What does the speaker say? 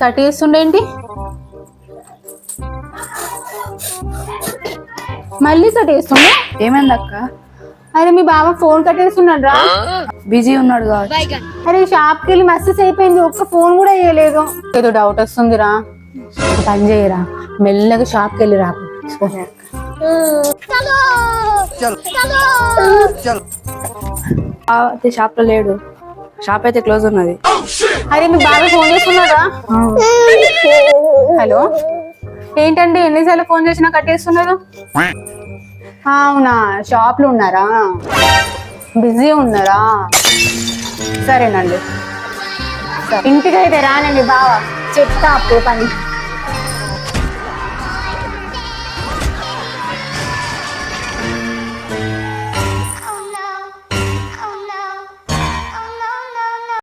కట్టేస్తుండేంటి? మళ్ళీ కట్టేస్తుండే. ఏమైంది అక్క? అరే మీ బావ ఫోన్ కట్టేస్తున్నాడు రా. బిజీ ఉన్నాడు కాబట్టి. అరే షాప్కి వెళ్ళి మెసేజ్ అయిపోయింది, ఒక్క ఫోన్ కూడా వేయలేదు. ఏదో డౌట్ వస్తుందిరా, ఒక పని చేయరా, మెల్లగా షాప్కి వెళ్ళి రా. అయితే షాప్ లో లేడు, షాప్ అయితే క్లోజ్ ఉన్నది. అరే మీ బావ ఫోన్ చేస్తున్నాడా? హలో, ఏంటండి ఎన్నిసార్లు ఫోన్ చేసినా కట్టేస్తున్నారు? అవునా, షాప్ లో ఉన్నారా? బిజీ ఉన్నారా? సరేనండి, ఇంటికి అయితే రానండి బావ, చెప్తా అప్పుడు పని.